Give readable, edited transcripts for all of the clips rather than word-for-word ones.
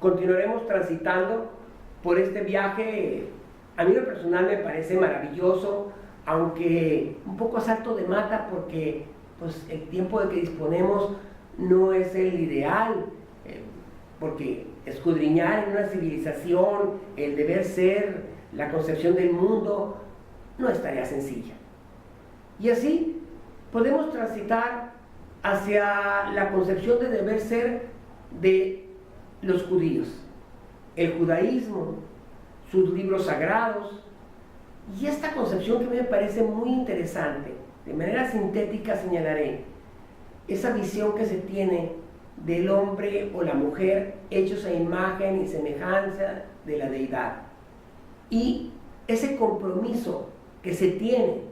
continuaremos transitando por este viaje. A mí en lo personal me parece maravilloso, aunque un poco a salto de mata, porque pues, el tiempo de que disponemos no es el ideal, porque escudriñar en una civilización, el deber ser, la concepción del mundo, no es tarea sencilla. Y así podemos transitar hacia la concepción de deber ser de los judíos, el judaísmo, sus libros sagrados, y esta concepción que me parece muy interesante. De manera sintética señalaré esa visión que se tiene del hombre o la mujer hechos a imagen y semejanza de la deidad, y ese compromiso que se tiene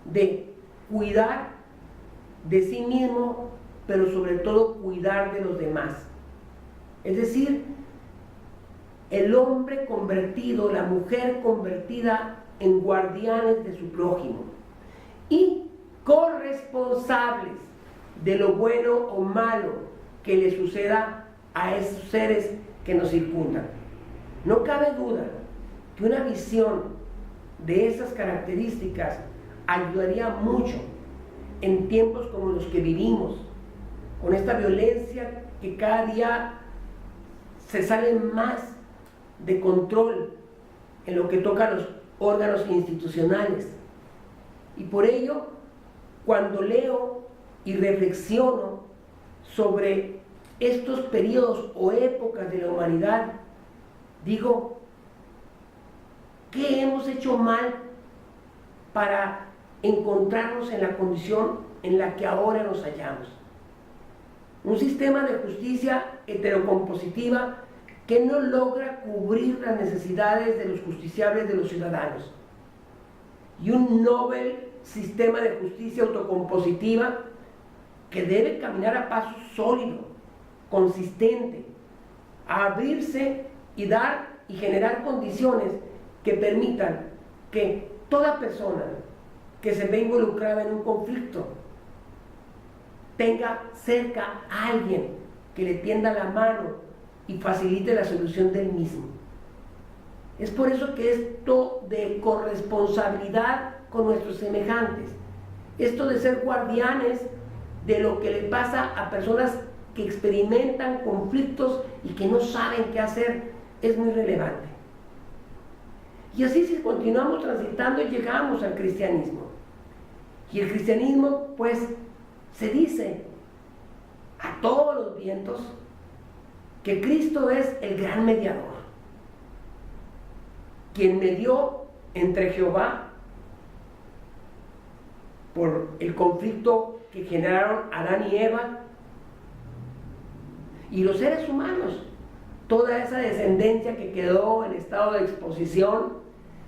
de cuidar de sí mismo, pero sobre todo cuidar de los demás. Es decir, el hombre convertido, la mujer convertida en guardianes de su prójimo y corresponsables de lo bueno o malo que le suceda a esos seres que nos circundan. No cabe duda que una visión de esas características ayudaría mucho en tiempos como los que vivimos, con esta violencia que cada día se sale más de control en lo que toca a los órganos institucionales. Y por ello, cuando leo y reflexiono sobre estos periodos o épocas de la humanidad, digo, ¿qué hemos hecho mal para encontrarnos en la condición en la que ahora nos hallamos? Un sistema de justicia heterocompositiva que no logra cubrir las necesidades de los justiciables de los ciudadanos, y un novel sistema de justicia autocompositiva que debe caminar a paso sólido, consistente, a abrirse y dar y generar condiciones que permitan que toda persona que se ve involucrada en un conflicto tenga cerca a alguien que le tienda la mano y facilite la solución del mismo. Es por eso que esto de corresponsabilidad con nuestros semejantes, esto de ser guardianes de lo que le pasa a personas que experimentan conflictos y que no saben qué hacer, es muy relevante. Y así, si continuamos transitando, llegamos al cristianismo. Y el cristianismo, pues, se dice a todos los vientos que Cristo es el gran mediador, quien medió entre Jehová por el conflicto que generaron Adán y Eva y los seres humanos, toda esa descendencia que quedó en estado de exposición,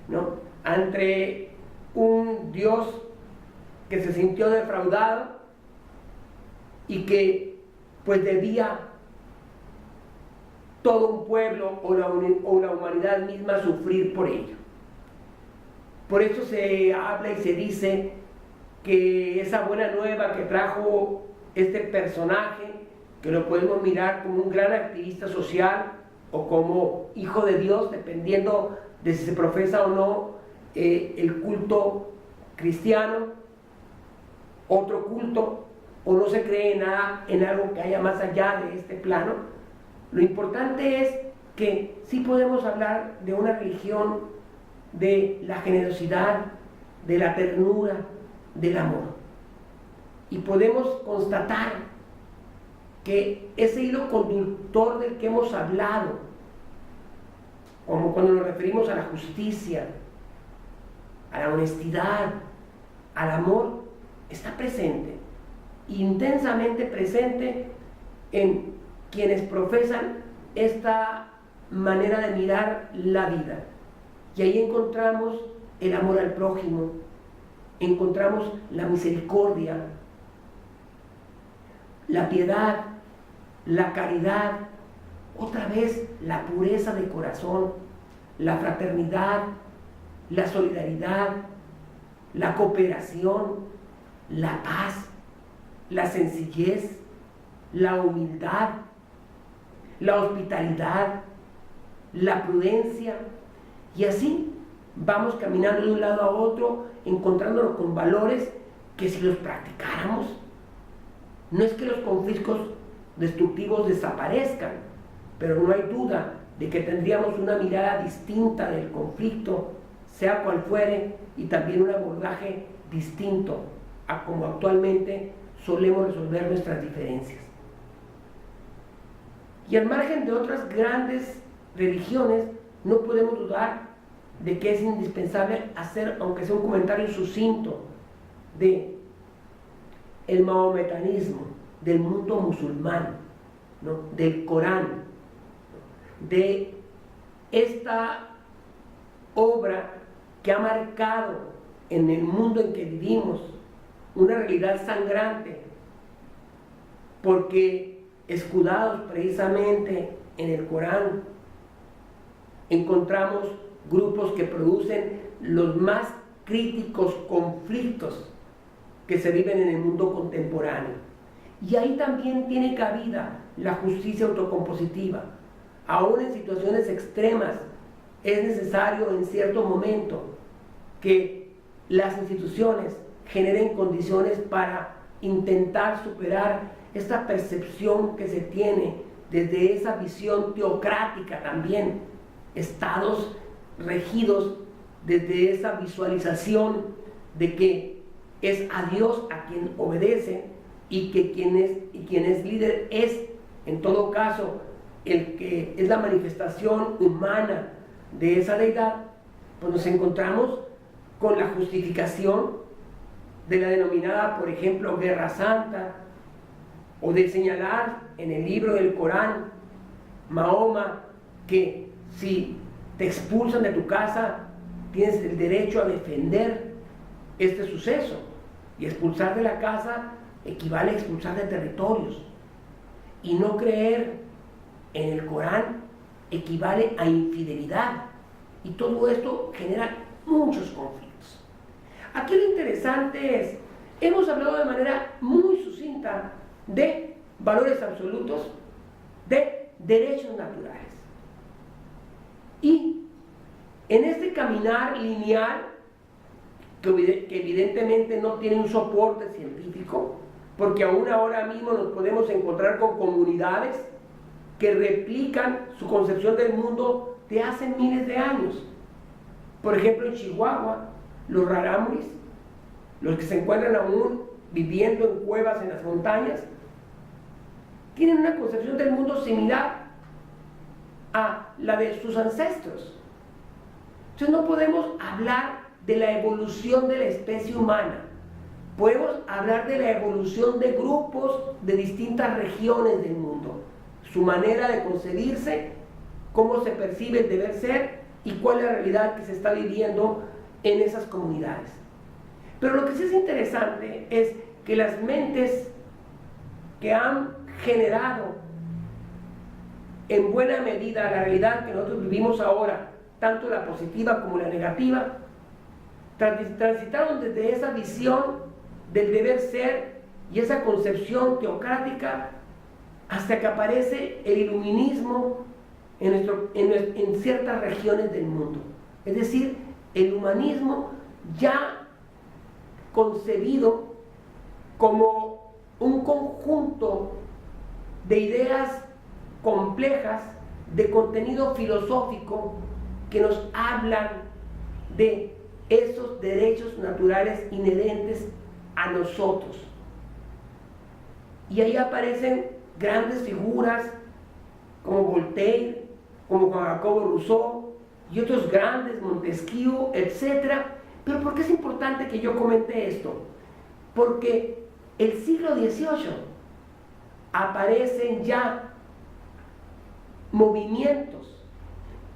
¿no?, ante un Dios que se sintió defraudado y que pues debía todo un pueblo o la humanidad misma sufrir por ello. Por eso se habla y se dice que esa buena nueva que trajo este personaje, que lo podemos mirar como un gran activista social o como hijo de Dios, dependiendo de si se profesa o no el culto cristiano, otro culto, o no se cree en algo que haya más allá de este plano. Lo importante es que sí podemos hablar de una religión de la generosidad, de la ternura, del amor. Y podemos constatar que ese hilo conductor del que hemos hablado, como cuando nos referimos a la justicia, a la honestidad, al amor, está presente, intensamente presente en quienes profesan esta manera de mirar la vida. Y ahí encontramos el amor al prójimo, encontramos la misericordia, la piedad, la caridad, otra vez la pureza de corazón, la fraternidad, la solidaridad, la cooperación, la paz, la sencillez, la humildad, la hospitalidad, la prudencia, y así vamos caminando de un lado a otro, encontrándonos con valores que si los practicáramos, no es que los conflictos destructivos desaparezcan, pero no hay duda de que tendríamos una mirada distinta del conflicto, sea cual fuere, y también un abordaje distinto a como actualmente solemos resolver nuestras diferencias. Y al margen de otras grandes religiones, no podemos dudar de que es indispensable hacer, aunque sea un comentario sucinto, de el mahometanismo, del mundo musulmán, ¿no?, del Corán, de esta obra que ha marcado en el mundo en que vivimos una realidad sangrante, porque escudados precisamente en el Corán encontramos grupos que producen los más críticos conflictos que se viven en el mundo contemporáneo. Y ahí también tiene cabida la justicia autocompositiva. Aún en situaciones extremas es necesario en cierto momento que las instituciones generen condiciones para intentar superar esta percepción que se tiene desde esa visión teocrática también, estados regidos desde esa visualización de que es a Dios a quien obedece y que quien es líder es, en todo caso, el que es la manifestación humana de esa deidad. Pues nos encontramos con la justificación de la denominada, por ejemplo, Guerra Santa, o de señalar en el libro del Corán, Mahoma, que si te expulsan de tu casa, tienes el derecho a defender este suceso, y expulsar de la casa equivale a expulsar de territorios, y no creer en el Corán equivale a infidelidad, y todo esto genera muchos conflictos. Aquí lo interesante es, hemos hablado de manera muy sucinta de valores absolutos, de derechos naturales, y en este caminar lineal, que evidentemente no tiene un soporte científico, porque aún ahora mismo nos podemos encontrar con comunidades que replican su concepción del mundo de hace miles de años. Por ejemplo, en Chihuahua, los rarámuris, los que se encuentran aún viviendo en cuevas en las montañas, tienen una concepción del mundo similar a la de sus ancestros. Entonces no podemos hablar de la evolución de la especie humana, podemos hablar de la evolución de grupos de distintas regiones del mundo, su manera de concebirse, cómo se percibe el deber ser y cuál es la realidad que se está viviendo en esas comunidades. Pero lo que sí es interesante es que las mentes que han generado en buena medida la realidad que nosotros vivimos ahora, tanto la positiva como la negativa, transitaron desde esa visión del deber ser y esa concepción teocrática hasta que aparece el iluminismo en ciertas regiones del mundo. Es decir, el humanismo ya concebido como un conjunto de ideas complejas, de contenido filosófico que nos hablan de esos derechos naturales inherentes a nosotros. Y ahí aparecen grandes figuras como Voltaire, como Juan Jacobo Rousseau y otros grandes, Montesquieu, etc. Pero ¿por qué es importante que yo comente esto? Porque el siglo XVIII aparecen ya movimientos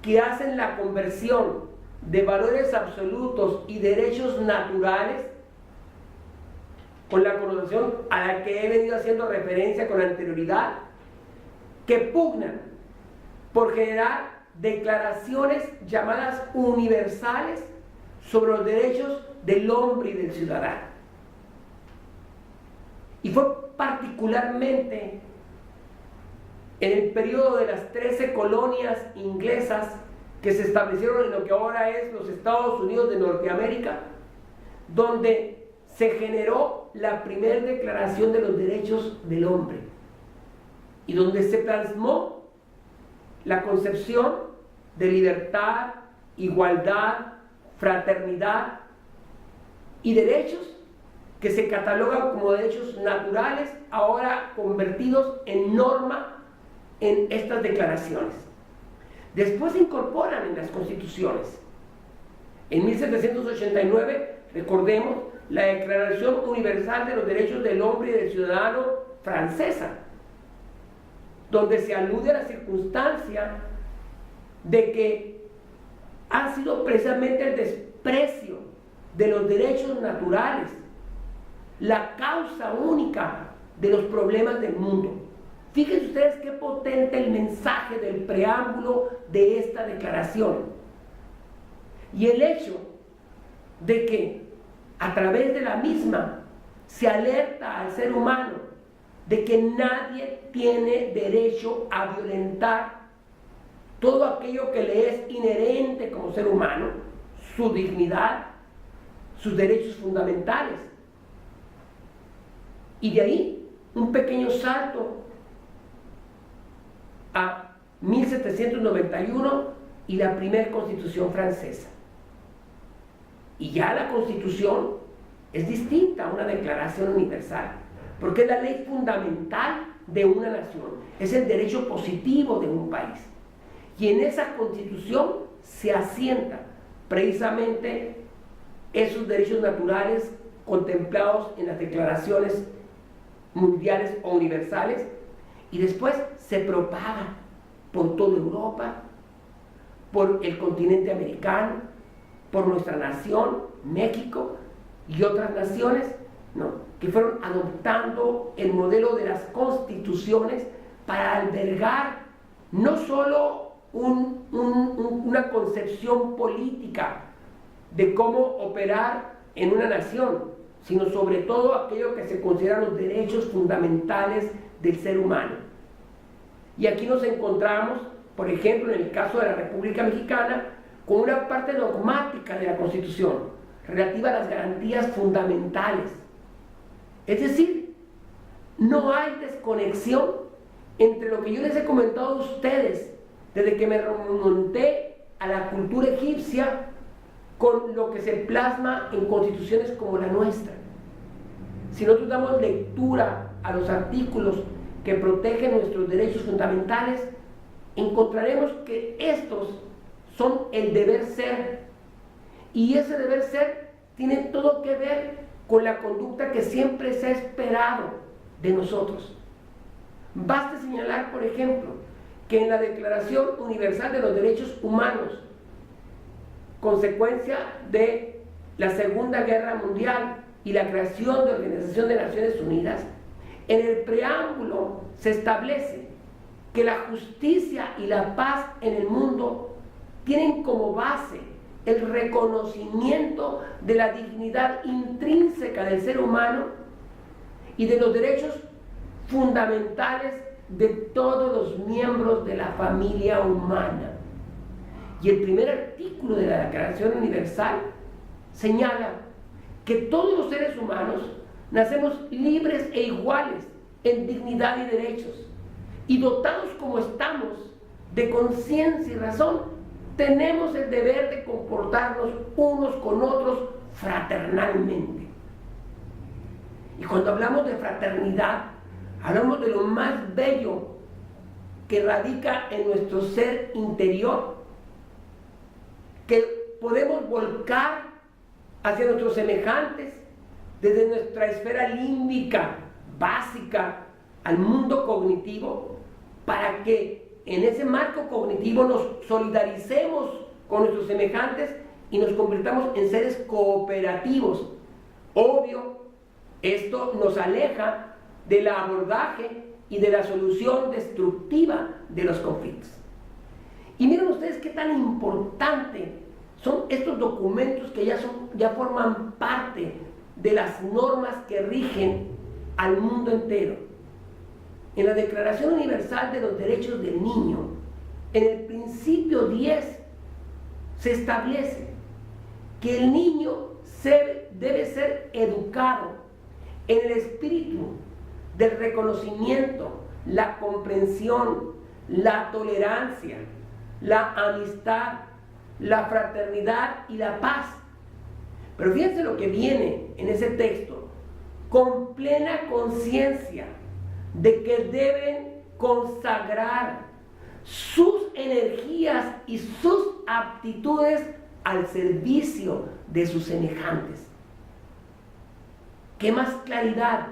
que hacen la conversión de valores absolutos y derechos naturales, con la connotación a la que he venido haciendo referencia con anterioridad, que pugnan por generar declaraciones llamadas universales sobre los derechos del hombre y del ciudadano. Y fue particularmente en el periodo de las 13 colonias inglesas que se establecieron en lo que ahora es los Estados Unidos de Norteamérica, donde se generó la primera declaración de los derechos del hombre y donde se plasmó la concepción de libertad, igualdad, fraternidad y derechos que se catalogan como derechos naturales, ahora convertidos en norma en estas declaraciones. Después se incorporan en las constituciones. En 1789, recordemos, la Declaración Universal de los Derechos del Hombre y del Ciudadano francesa, donde se alude a la circunstancia de que ha sido precisamente el desprecio de los derechos naturales la causa única de los problemas del mundo. Fíjense ustedes qué potente el mensaje del preámbulo de esta declaración. Y el hecho de que a través de la misma se alerta al ser humano de que nadie tiene derecho a violentar todo aquello que le es inherente como ser humano, su dignidad, sus derechos fundamentales. Y de ahí un pequeño salto a 1791 y la primera Constitución francesa. Y ya la Constitución es distinta a una Declaración Universal, porque es la ley fundamental de una nación, es el derecho positivo de un país. Y en esa Constitución se asienta precisamente esos derechos naturales contemplados en las declaraciones mundiales o universales, y después se propaga por toda Europa, por el continente americano, por nuestra nación, México, y otras naciones, que fueron adoptando el modelo de las constituciones para albergar no solo una concepción política de cómo operar en una nación, sino sobre todo aquello que se consideran los derechos fundamentales del ser humano. Y aquí nos encontramos, por ejemplo, en el caso de la República Mexicana, con una parte dogmática de la Constitución relativa a las garantías fundamentales. Es decir, no hay desconexión entre lo que yo les he comentado a ustedes desde que me remonté a la cultura egipcia con lo que se plasma en constituciones como la nuestra. Si nosotros damos lectura a los artículos que protegen nuestros derechos fundamentales, encontraremos que estos son el deber ser, y ese deber ser tiene todo que ver con la conducta que siempre se ha esperado de nosotros. Basta señalar, por ejemplo, que en la Declaración Universal de los Derechos Humanos, consecuencia de la Segunda Guerra Mundial y la creación de la Organización de Naciones Unidas, en el preámbulo se establece que la justicia y la paz en el mundo tienen como base el reconocimiento de la dignidad intrínseca del ser humano y de los derechos fundamentales de todos los miembros de la familia humana. Y el primer artículo de la Declaración Universal señala que todos los seres humanos nacemos libres e iguales en dignidad y derechos, y dotados como estamos de conciencia y razón, tenemos el deber de comportarnos unos con otros fraternalmente. Y cuando hablamos de fraternidad, hablamos de lo más bello que radica en nuestro ser interior, que podemos volcar hacia nuestros semejantes desde nuestra esfera límbica básica al mundo cognitivo, para que en ese marco cognitivo nos solidaricemos con nuestros semejantes y nos convirtamos en seres cooperativos. Obvio, esto nos aleja del abordaje y de la solución destructiva de los conflictos. Y miren ustedes qué tan importante son estos documentos que ya forman parte de las normas que rigen al mundo entero. en la Declaración Universal de los Derechos del Niño, en el principio 10, se establece que el niño debe ser educado en el espíritu del reconocimiento, la comprensión, la tolerancia, la amistad, la fraternidad y la paz. Pero fíjense lo que viene en ese texto: con plena conciencia de que deben consagrar sus energías y sus aptitudes al servicio de sus semejantes. ¿Qué más claridad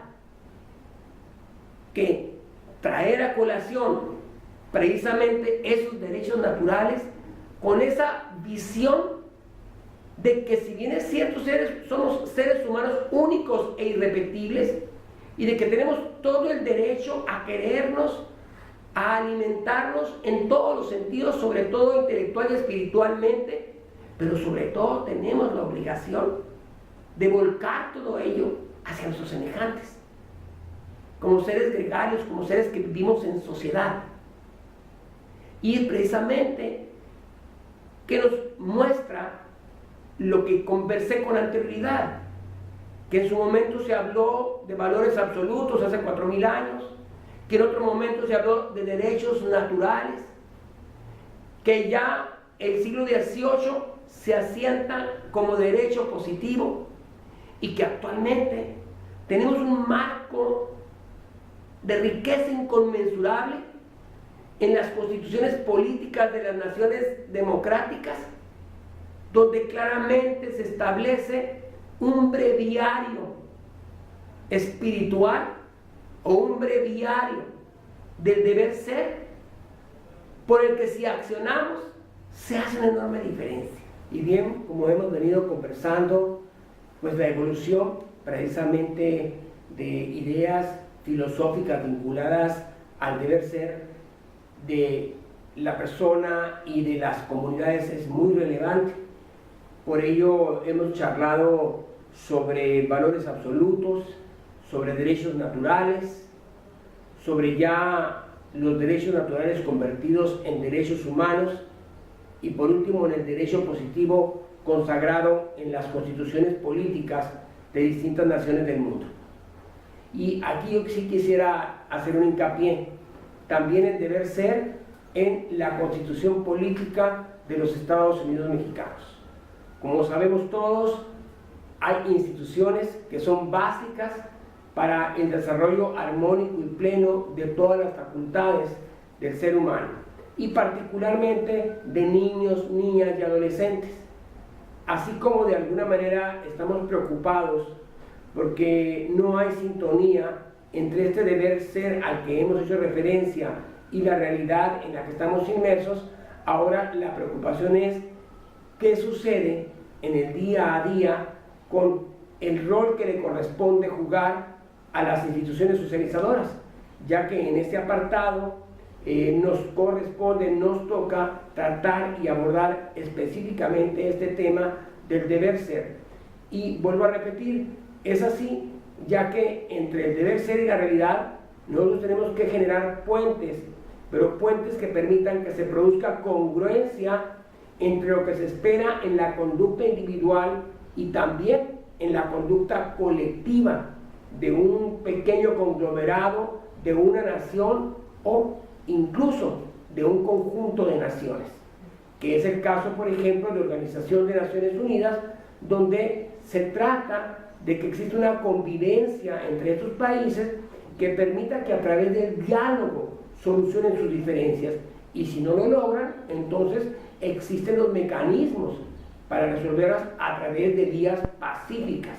que traer a colación precisamente esos derechos naturales con esa visión de que, si bien es cierto, somos seres humanos únicos e irrepetibles, y de que tenemos todo el derecho a querernos, a alimentarnos en todos los sentidos, sobre todo intelectual y espiritualmente, pero sobre todo tenemos la obligación de volcar todo ello hacia nuestros semejantes, como seres gregarios, como seres que vivimos en sociedad. Y es precisamente que nos muestra lo que conversé con anterioridad, que en su momento se habló de valores absolutos hace 4000 años, que en otro momento se habló de derechos naturales, que ya el siglo XVIII se asienta como derecho positivo, y que actualmente tenemos un marco de riqueza inconmensurable en las constituciones políticas de las naciones democráticas, donde claramente se establece un breviario espiritual o un breviario del deber ser, por el que, si accionamos, se hace una enorme diferencia. Y bien, como hemos venido conversando, pues la evolución precisamente de ideas filosóficas vinculadas al deber ser de la persona y de las comunidades es muy relevante. Por ello hemos charlado sobre valores absolutos, sobre derechos naturales, sobre ya los derechos naturales convertidos en derechos humanos, y por último en el derecho positivo consagrado en las constituciones políticas de distintas naciones del mundo. Y aquí yo sí quisiera hacer un hincapié también en deber ser en la constitución política de los Estados Unidos mexicanos. Como sabemos todos, hay instituciones que son básicas para el desarrollo armónico y pleno de todas las facultades del ser humano, y particularmente de niños, niñas y adolescentes. Así como de alguna manera estamos preocupados porque no hay sintonía entre este deber ser al que hemos hecho referencia y la realidad en la que estamos inmersos, ahora la preocupación es qué sucede en el día a día con el rol que le corresponde jugar a las instituciones socializadoras, ya que en este apartado nos corresponde, nos toca tratar y abordar específicamente este tema del deber ser. Y vuelvo a repetir, es así, ya que entre el deber ser y la realidad nosotros tenemos que generar puentes, pero puentes que permitan que se produzca congruencia entre lo que se espera en la conducta individual y también en la conducta colectiva de un pequeño conglomerado, de una nación o incluso de un conjunto de naciones, que es el caso, por ejemplo, de la Organización de Naciones Unidas, donde se trata de que existe una convivencia entre estos países que permita que a través del diálogo solucionen sus diferencias, y si no lo logran, entonces existen los mecanismos para resolverlas a través de vías pacíficas.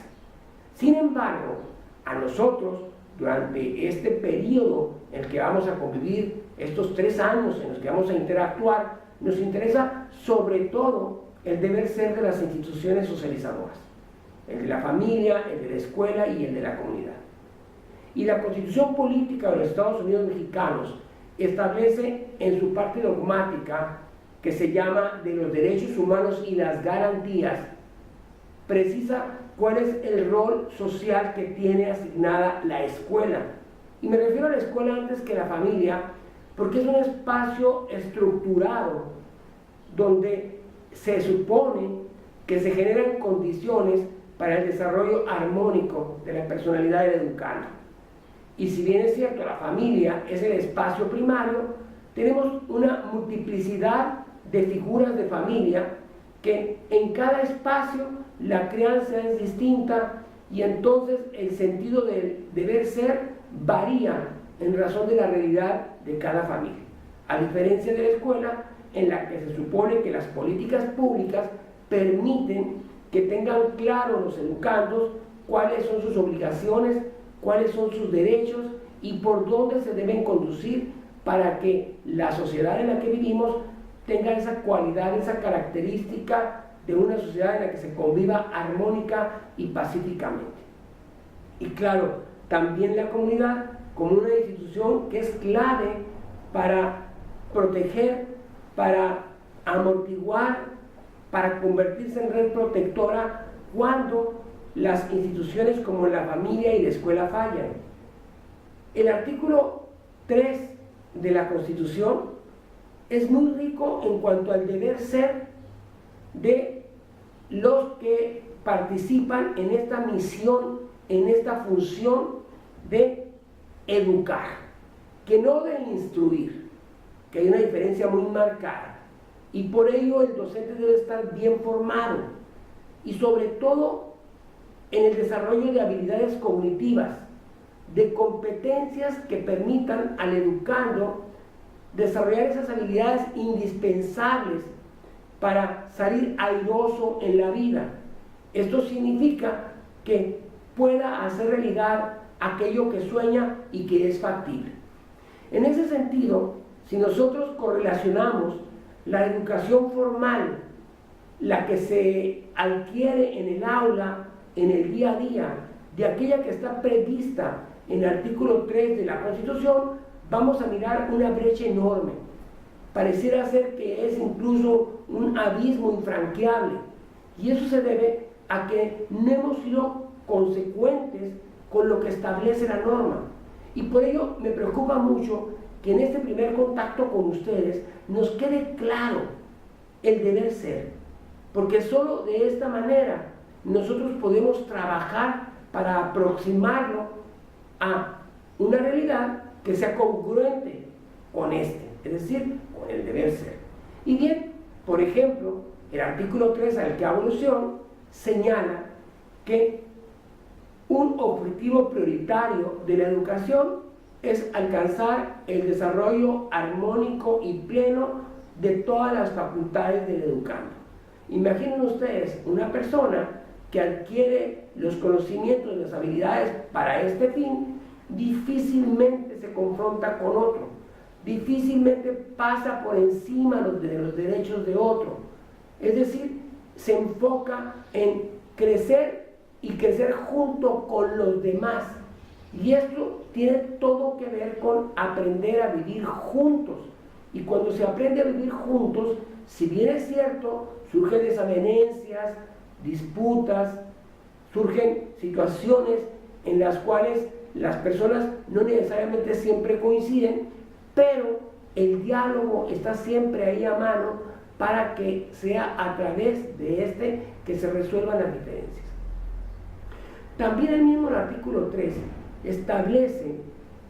Sin embargo, a nosotros, durante este periodo en el que vamos a convivir, estos 3 años en los que vamos a interactuar, nos interesa sobre todo el deber ser de las instituciones socializadoras, el de la familia, el de la escuela y el de la comunidad. Y la Constitución Política de los Estados Unidos Mexicanos establece en su parte dogmática, que se llama de los derechos humanos y las garantías, precisa cuál es el rol social que tiene asignada la escuela Y me refiero a la escuela antes que la familia, porque es un espacio estructurado donde se supone que se generan condiciones para el desarrollo armónico de la personalidad del educando. Y si bien es cierto, la familia es el espacio primario, tenemos una multiplicidad de figuras de familia que en cada espacio la crianza es distinta y entonces el sentido del deber ser varía en razón de la realidad de cada familia. A diferencia de la escuela, en la que se supone que las políticas públicas permiten que tengan claro los educandos cuáles son sus obligaciones, cuáles son sus derechos y por dónde se deben conducir para que la sociedad en la que vivimos tenga esa cualidad, esa característica de una sociedad en la que se conviva armónica y pacíficamente. Y claro, también la comunidad como una institución que es clave para proteger, para amortiguar, para convertirse en red protectora cuando las instituciones como la familia y la escuela fallan. El artículo 3 de la Constitución es muy rico en cuanto al deber ser de los que participan en esta misión, en esta función de educar, que no de instruir, que hay una diferencia muy marcada, y por ello el docente debe estar bien formado, y sobre todo en el desarrollo de habilidades cognitivas, de competencias que permitan al educando desarrollar esas habilidades indispensables para salir airoso en la vida. Esto significa que pueda hacer realidad aquello que sueña y que es factible. En ese sentido, si nosotros correlacionamos la educación formal, la que se adquiere en el aula, en el día a día, de aquella que está prevista en el artículo 3 de la Constitución, vamos a mirar una brecha enorme. Pareciera ser que es incluso un abismo infranqueable. Y eso se debe a que no hemos sido consecuentes con lo que establece la norma. Y por ello me preocupa mucho que en este primer contacto con ustedes nos quede claro el deber ser. Porque solo de esta manera nosotros podemos trabajar para aproximarlo a una realidad que sea congruente con es decir, con el deber ser. Y bien, por ejemplo, el artículo 3 al que hago alusión señala que un objetivo prioritario de la educación es alcanzar el desarrollo armónico y pleno de todas las facultades del educando. Imaginen ustedes una persona que adquiere los conocimientos, las habilidades para este fin, difícilmente se confronta con otro, difícilmente pasa por encima de los derechos de otro. Es decir, se enfoca en crecer y crecer junto con los demás. Y esto tiene todo que ver con aprender a vivir juntos. Y cuando se aprende a vivir juntos, si bien es cierto, surgen desavenencias, disputas, surgen situaciones en las cuales las personas no necesariamente siempre coinciden, pero el diálogo está siempre ahí a mano para que sea a través de este que se resuelvan las diferencias. También el mismo artículo 13 establece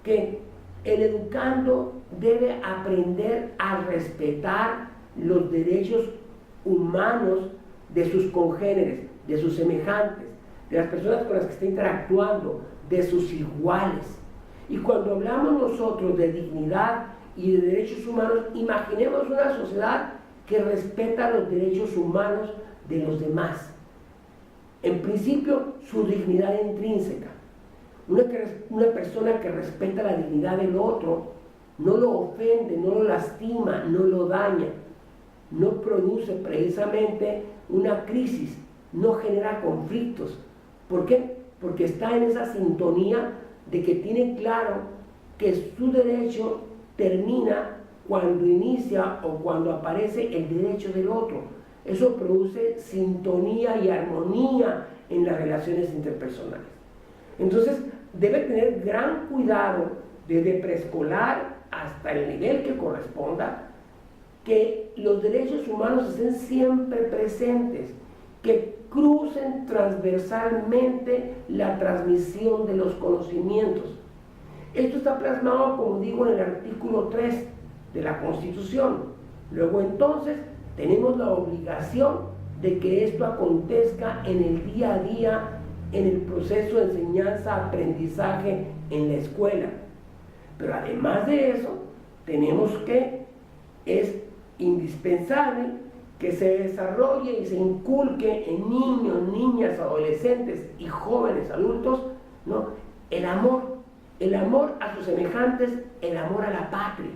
que el educando debe aprender a respetar los derechos humanos de sus congéneres, de sus semejantes, de las personas con las que está interactuando, de sus iguales. Y cuando hablamos nosotros de dignidad y de derechos humanos, imaginemos una sociedad que respeta los derechos humanos de los demás. En principio, su dignidad intrínseca. Una persona que respeta la dignidad del otro, no lo ofende, no lo lastima, no lo daña, no produce precisamente una crisis, no genera conflictos. ¿Por qué? Porque está en esa sintonía de que tiene claro que su derecho termina cuando inicia o cuando aparece el derecho del otro. Eso produce sintonía y armonía en las relaciones interpersonales. Entonces, debe tener gran cuidado desde preescolar hasta el nivel que corresponda, que los derechos humanos estén siempre presentes, que crucen transversalmente la transmisión de los conocimientos. Esto está plasmado, como digo, en el artículo 3 de la Constitución. Luego entonces tenemos la obligación de que esto acontezca en el día a día, en el proceso de enseñanza-aprendizaje en la escuela. Pero además de eso, tenemos que es indispensable que se desarrolle y se inculque en niños, niñas, adolescentes y jóvenes adultos, ¿no?, el amor a sus semejantes, el amor a la patria,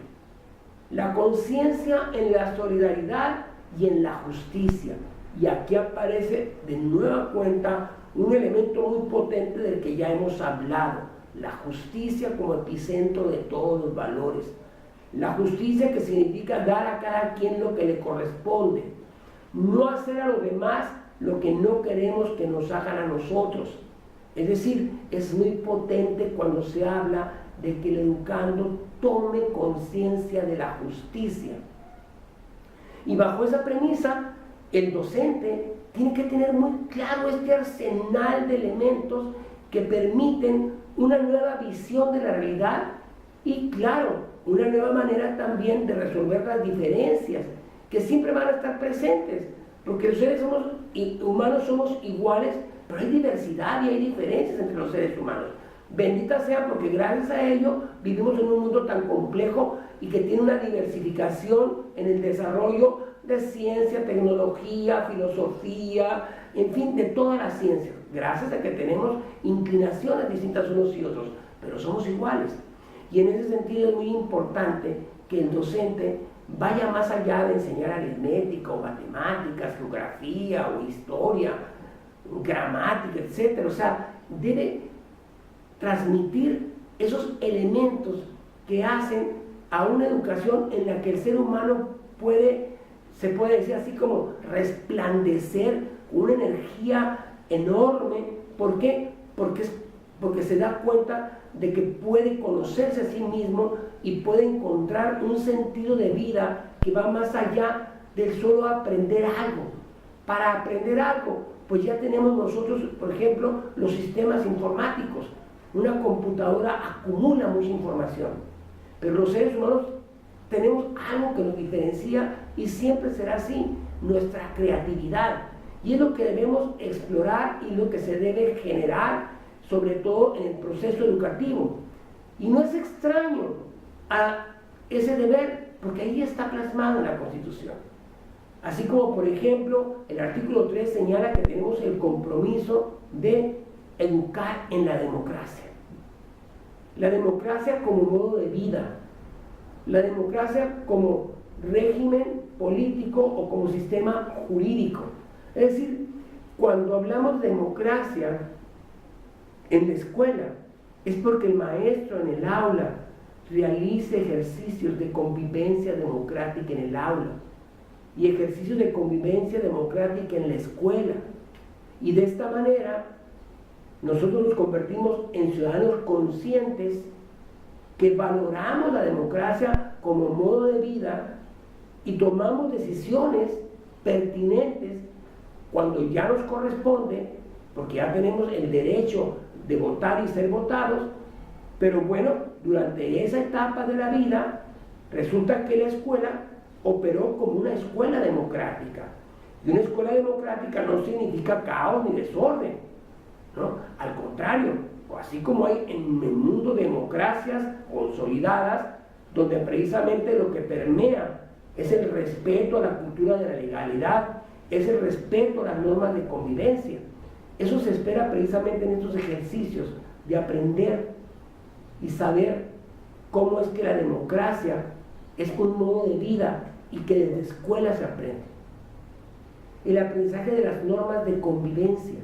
la conciencia en la solidaridad y en la justicia. Y aquí aparece de nueva cuenta un elemento muy potente del que ya hemos hablado: la justicia como epicentro de todos los valores. La justicia, que significa dar a cada quien lo que le corresponde, no hacer a los demás lo que no queremos que nos hagan a nosotros. Es decir, es muy potente cuando se habla de que el educando tome conciencia de la justicia. Y bajo esa premisa, el docente tiene que tener muy claro este arsenal de elementos que permiten una nueva visión de la realidad y, claro, una nueva manera también de resolver las diferencias que siempre van a estar presentes, porque los seres humanos somos iguales, pero hay diversidad y hay diferencias entre los seres humanos. Bendita sea, porque gracias a ello vivimos en un mundo tan complejo y que tiene una diversificación en el desarrollo de ciencia, tecnología, filosofía, en fin, de todas las ciencias, gracias a que tenemos inclinaciones distintas unos y otros, pero somos iguales. Y en ese sentido es muy importante que el docente vaya más allá de enseñar aritmética o matemáticas, geografía o historia, gramática, etc. O sea, debe transmitir esos elementos que hacen a una educación en la que el ser humano se puede decir así como resplandecer con una energía enorme. ¿Por qué? Porque se da cuenta de que puede conocerse a sí mismo y puede encontrar un sentido de vida que va más allá del solo aprender algo. Para aprender algo, pues ya tenemos nosotros, por ejemplo, los sistemas informáticos. Una computadora acumula mucha información, pero los seres humanos tenemos algo que nos diferencia y siempre será así: nuestra creatividad. Y es lo que debemos explorar y lo que se debe generar, sobre todo en el proceso educativo. Y no es extraño a ese deber, porque ahí está plasmado en la Constitución. Así como, por ejemplo, el artículo 3 señala que tenemos el compromiso de educar en la democracia. La democracia como modo de vida, la democracia como régimen político o como sistema jurídico. Es decir, cuando hablamos de democracia en la escuela, es porque el maestro en el aula realice ejercicios de convivencia democrática en el aula y ejercicios de convivencia democrática en la escuela. Y de esta manera nosotros nos convertimos en ciudadanos conscientes que valoramos la democracia como modo de vida y tomamos decisiones pertinentes cuando ya nos corresponde, porque ya tenemos el derecho de votar y ser votados. Pero bueno, durante esa etapa de la vida resulta que la escuela operó como una escuela democrática, y una escuela democrática no significa caos ni desorden, ¿no? Al contrario, así como hay en el mundo democracias consolidadas donde precisamente lo que permea es el respeto a la cultura de la legalidad, es el respeto a las normas de convivencia. Eso se espera precisamente en estos ejercicios de aprender y saber cómo es que la democracia es un modo de vida y que desde escuela se aprende. El aprendizaje de las normas de convivencia.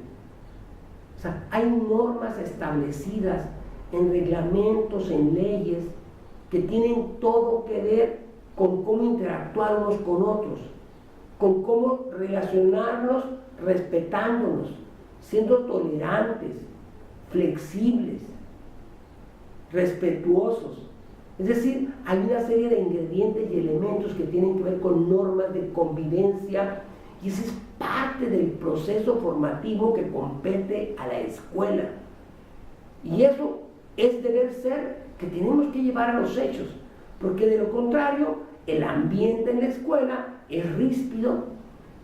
O sea, hay normas establecidas en reglamentos, en leyes, que tienen todo que ver con cómo interactuar unos con otros, con cómo relacionarnos respetándonos, siendo tolerantes, flexibles, respetuosos. Es decir, hay una serie de ingredientes y elementos que tienen que ver con normas de convivencia, y ese es parte del proceso formativo que compete a la escuela. Y eso es deber ser que tenemos que llevar a los hechos, porque de lo contrario, el ambiente en la escuela es ríspido,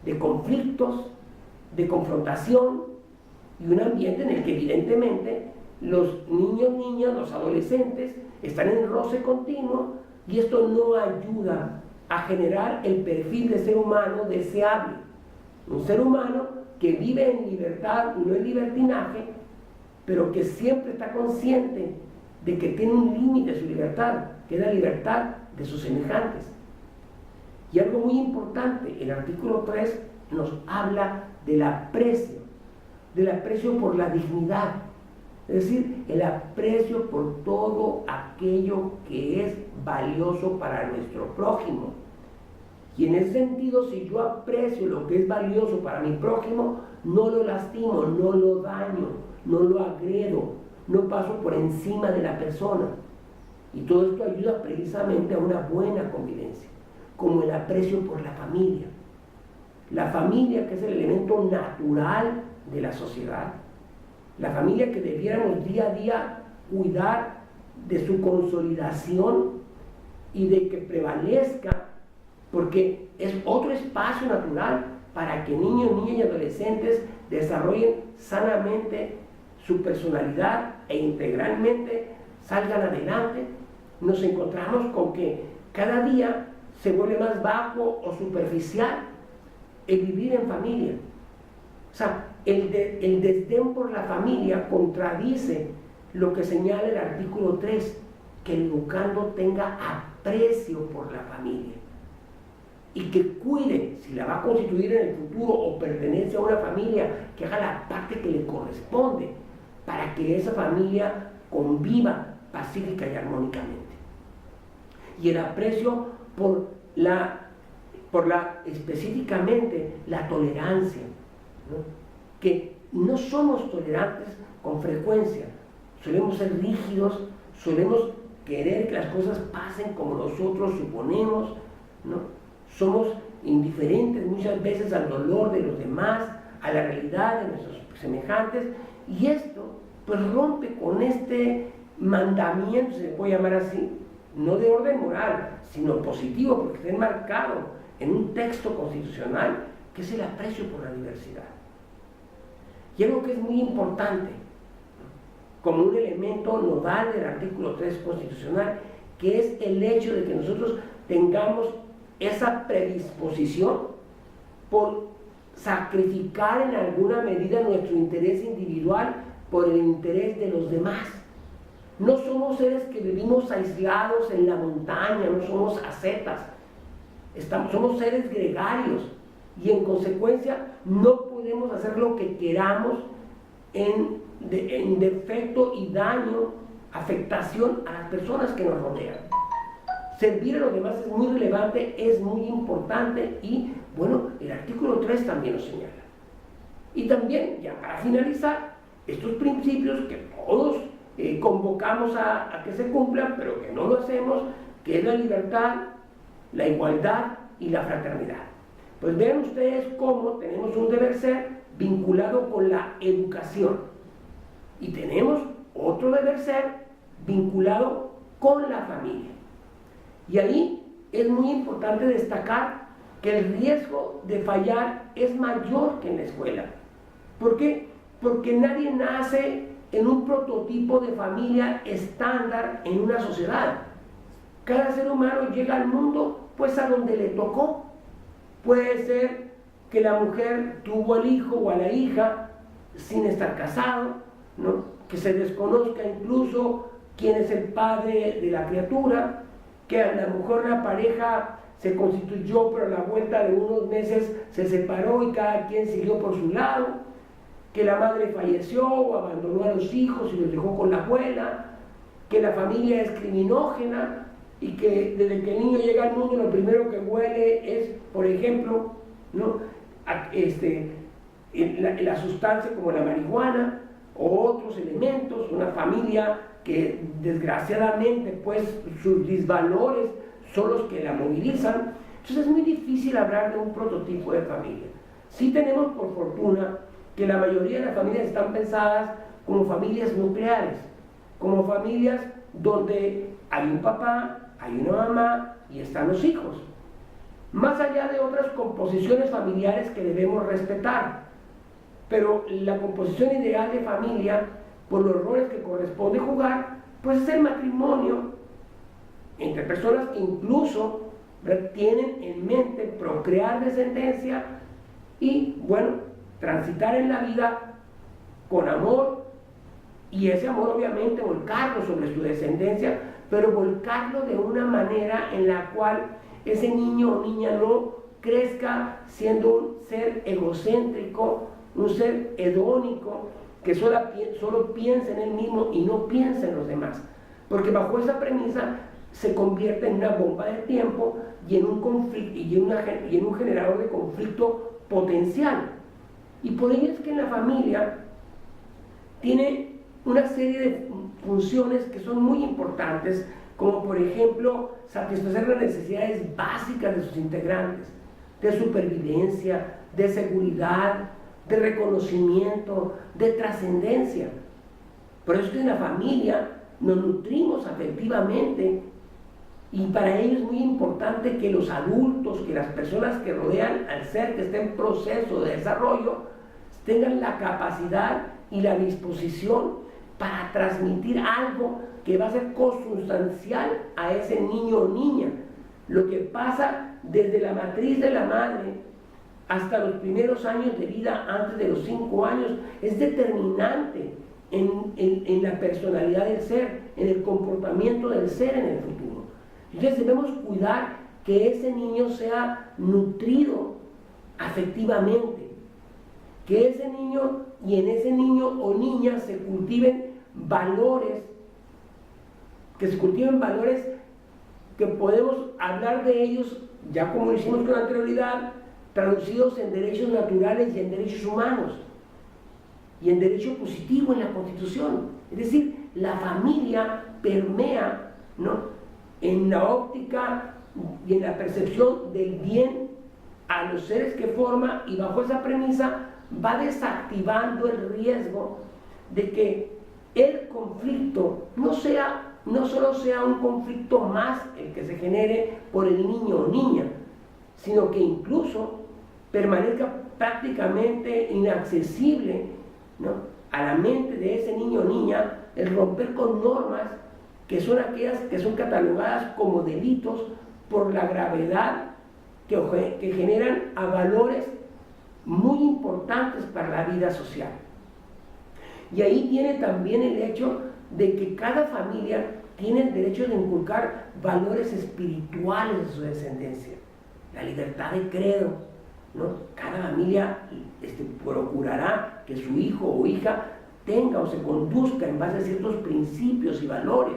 de conflictos, de confrontación, y un ambiente en el que evidentemente los niños, niñas, los adolescentes están en roce continuo, y esto no ayuda a generar el perfil de ser humano deseable. Un ser humano que vive en libertad, no en libertinaje, pero que siempre está consciente de que tiene un límite de su libertad, que es la libertad de sus semejantes. Y algo muy importante, el artículo 3 nos habla del aprecio por la dignidad, es decir, el aprecio por todo aquello que es valioso para nuestro prójimo. Y en ese sentido, si yo aprecio lo que es valioso para mi prójimo, no lo lastimo, no lo daño, no lo agredo, no paso por encima de la persona. Y todo esto ayuda precisamente a una buena convivencia, como el aprecio por la familia. La familia, que es el elemento natural de la sociedad, la familia que debiéramos día a día cuidar de su consolidación y de que prevalezca, porque es otro espacio natural para que niños, niñas y adolescentes desarrollen sanamente su personalidad e integralmente salgan adelante. Nos encontramos con que cada día se vuelve más bajo o superficial el vivir en familia. O sea, el desdén por la familia contradice lo que señala el artículo 3, que el educando tenga aprecio por la familia y que cuide, si la va a constituir en el futuro o pertenece a una familia, que haga la parte que le corresponde para que esa familia conviva pacífica y armónicamente. Y el aprecio por específicamente la tolerancia, ¿no? Que no somos tolerantes con frecuencia, solemos ser rígidos, solemos querer que las cosas pasen como nosotros suponemos, ¿no? Somos indiferentes muchas veces al dolor de los demás, a la realidad de nuestros semejantes, y esto pues rompe con este mandamiento, se le puede llamar así, no de orden moral, sino positivo, porque está enmarcado en un texto constitucional, que es el aprecio por la diversidad. Y algo que es muy importante, como un elemento nodal del artículo 3 constitucional, que es el hecho de que nosotros tengamos esa predisposición por sacrificar en alguna medida nuestro interés individual por el interés de los demás. No somos seres que vivimos aislados en la montaña, no somos ascetas, somos seres gregarios, y en consecuencia no podemos hacer lo que queramos en defecto y daño, afectación a las personas que nos rodean. Servir a los demás es muy relevante, es muy importante, y bueno, el artículo 3 también lo señala. Y también, ya para finalizar, estos principios que todos convocamos a que se cumplan, pero que no lo hacemos, que es la libertad, la igualdad y la fraternidad. Pues vean ustedes cómo tenemos un deber ser vinculado con la educación, y tenemos otro deber ser vinculado con la familia. Y ahí es muy importante destacar que el riesgo de fallar es mayor que en la escuela. ¿Por qué? Porque nadie nace en un prototipo de familia estándar en una sociedad. Cada ser humano llega al mundo pues a donde le tocó. Puede ser que la mujer tuvo al hijo o a la hija sin estar casado, ¿no? Que se desconozca incluso quién es el padre de la criatura, que a lo mejor la pareja se constituyó, pero a la vuelta de unos meses se separó y cada quien siguió por su lado, que la madre falleció o abandonó a los hijos y los dejó con la abuela, que la familia es criminógena y que desde que el niño llega al mundo lo primero que huele es, por ejemplo, ¿no? la sustancia como la marihuana o otros otros elementos, una familia que desgraciadamente pues sus disvalores son los que la movilizan. Entonces es muy difícil hablar de un prototipo de familia. Sí tenemos por fortuna que la mayoría de las familias están pensadas como familias nucleares, como familias donde hay un papá, hay una mamá y están los hijos. Más allá de otras composiciones familiares que debemos respetar. Pero la composición ideal de familia, por los roles que corresponde jugar, pues es el matrimonio entre personas que incluso tienen en mente procrear descendencia y, bueno, transitar en la vida con amor, y ese amor obviamente volcarlo sobre su descendencia, pero volcarlo de una manera en la cual ese niño o niña no crezca siendo un ser egocéntrico, un ser hedónico, que solo piensa en él mismo y no piensa en los demás, porque bajo esa premisa se convierte en una bomba de tiempo y en un conflicto y en un generador de conflicto potencial. Y por ello es que en la familia tiene una serie de funciones que son muy importantes, como por ejemplo satisfacer las necesidades básicas de sus integrantes, de supervivencia, de seguridad, de reconocimiento, de trascendencia. Por eso es que en la familia nos nutrimos afectivamente, y para ello es muy importante que los adultos, que las personas que rodean al ser que está en proceso de desarrollo, tengan la capacidad y la disposición para transmitir algo que va a ser consustancial a ese niño o niña. Lo que pasa desde la matriz de la madre hasta los primeros años de vida, antes de los 5 años, es determinante en la personalidad del ser, en el comportamiento del ser en el futuro. Entonces debemos cuidar que ese niño sea nutrido afectivamente, que ese niño y en ese niño o niña se cultiven valores, que podemos hablar de ellos, ya como lo hicimos con anterioridad, traducidos en derechos naturales y en derechos humanos, y en derecho positivo en la Constitución. Es decir, la familia permea, ¿no?, en la óptica y en la percepción del bien a los seres que forma, y bajo esa premisa va desactivando el riesgo de que el conflicto no solo sea un conflicto más el que se genere por el niño o niña, sino que incluso permanezca prácticamente inaccesible, ¿no?, a la mente de ese niño o niña el romper con normas que son aquellas que son catalogadas como delitos por la gravedad que generan a valores muy importantes para la vida social. Y ahí tiene también el hecho de que cada familia tiene el derecho de inculcar valores espirituales de su descendencia, la libertad de credo, ¿no? Cada familia procurará que su hijo o hija tenga o se conduzca en base a ciertos principios y valores,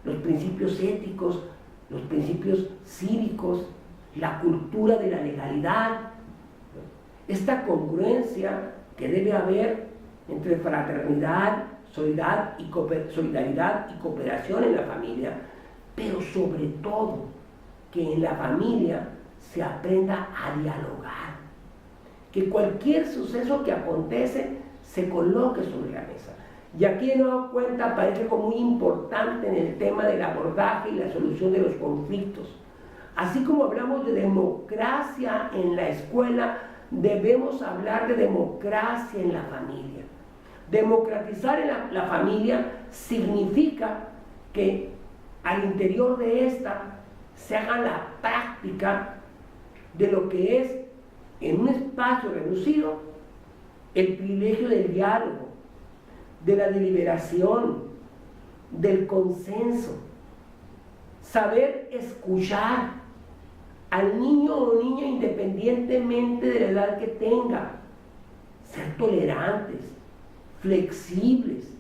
los principios éticos, los principios cívicos, la cultura de la legalidad, ¿no? Esta congruencia que debe haber entre fraternidad, solidaridad y cooperación en la familia, pero sobre todo que en la familia se aprenda a dialogar, que cualquier suceso que acontece se coloque sobre la mesa. Y aquí, de nueva cuenta, aparece como muy importante en el tema del abordaje y la solución de los conflictos. Así como hablamos de democracia en la escuela, debemos hablar de democracia en la familia. Democratizar en la familia significa que al interior de esta se haga la práctica de lo que es, en un espacio reducido, el privilegio del diálogo, de la deliberación, del consenso, saber escuchar al niño o niña independientemente de la edad que tenga, ser tolerantes, flexibles.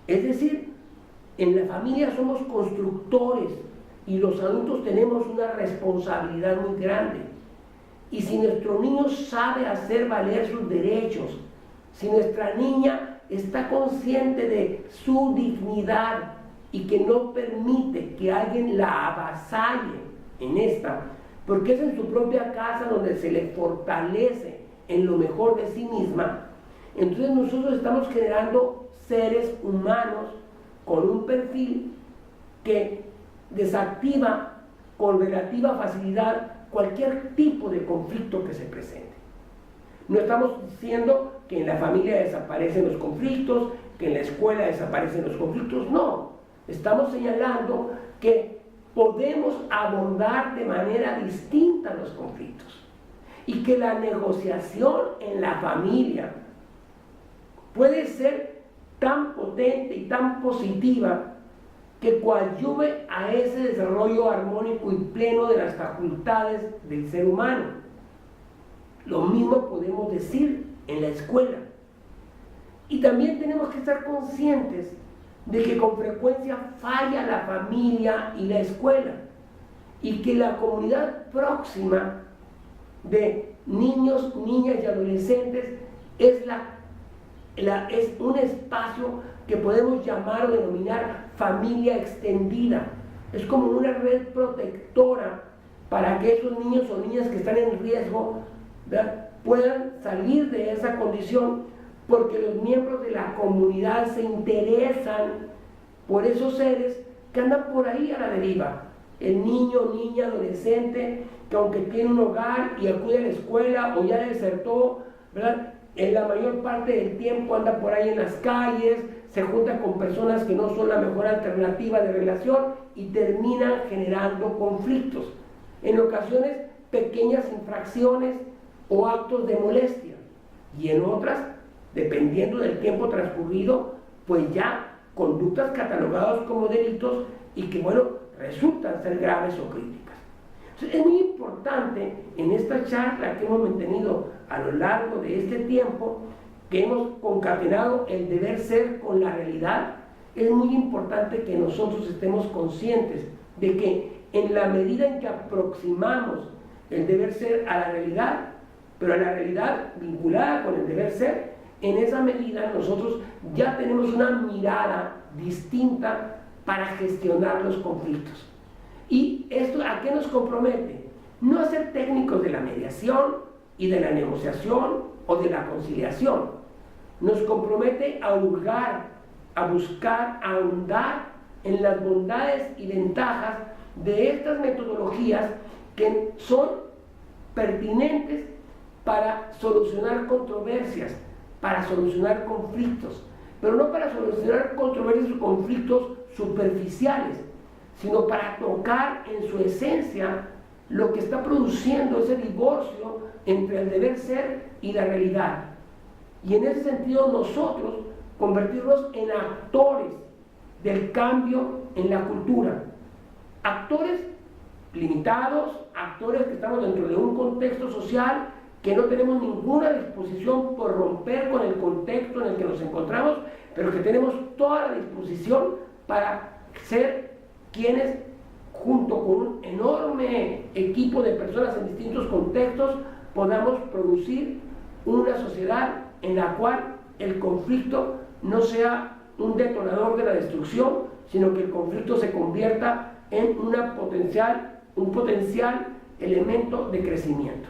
Es decir, en la familia somos constructores y los adultos tenemos una responsabilidad muy grande. Y si nuestro niño sabe hacer valer sus derechos, si nuestra niña está consciente de su dignidad y que no permite que alguien la avasalle en esta, porque es en su propia casa donde se le fortalece en lo mejor de sí misma, entonces nosotros estamos generando seres humanos con un perfil que desactiva con relativa facilidad cualquier tipo de conflicto que se presente. No estamos diciendo que en la familia desaparecen los conflictos, que en la escuela desaparecen los conflictos, no. Estamos señalando que podemos abordar de manera distinta los conflictos y que la negociación en la familia puede ser tan potente y tan positiva que coadyuve a ese desarrollo armónico y pleno de las facultades del ser humano. Lo mismo podemos decir en la escuela. Y también tenemos que estar conscientes de que con frecuencia falla la familia y la escuela, y que la comunidad próxima de niños, niñas y adolescentes es un espacio que podemos llamar o denominar familia extendida. Es como una red protectora para que esos niños o niñas que están en riesgo, ¿verdad?, puedan salir de esa condición, porque los miembros de la comunidad se interesan por esos seres que andan por ahí a la deriva. El niño, niña, adolescente, que aunque tiene un hogar y acude a la escuela o ya desertó, ¿verdad?, en la mayor parte del tiempo anda por ahí en las calles, se junta con personas que no son la mejor alternativa de relación y terminan generando conflictos. En ocasiones, pequeñas infracciones o actos de molestia, y en otras, dependiendo del tiempo transcurrido, pues ya conductas catalogadas como delitos y que, bueno, resultan ser graves o críticas. Entonces, es muy importante en esta charla que hemos mantenido a lo largo de este tiempo, que hemos concatenado el deber ser con la realidad, es muy importante que nosotros estemos conscientes de que en la medida en que aproximamos el deber ser a la realidad, pero a la realidad vinculada con el deber ser, en esa medida nosotros ya tenemos una mirada distinta para gestionar los conflictos. ¿Y esto a qué nos compromete? No a ser técnicos de la mediación y de la negociación o de la conciliación. Nos compromete a hurgar, a buscar, a ahondar en las bondades y ventajas de estas metodologías que son pertinentes para solucionar controversias, para solucionar conflictos, pero no para solucionar controversias o conflictos superficiales, sino para tocar en su esencia lo que está produciendo ese divorcio entre el deber ser y la realidad. Y en ese sentido nosotros convertirnos en actores del cambio en la cultura, actores limitados, actores que estamos dentro de un contexto social que no tenemos ninguna disposición por romper con el contexto en el que nos encontramos, pero que tenemos toda la disposición para ser quienes, junto con un enorme equipo de personas en distintos contextos, podamos producir una sociedad en la cual el conflicto no sea un detonador de la destrucción, sino que el conflicto se convierta en un potencial elemento de crecimiento.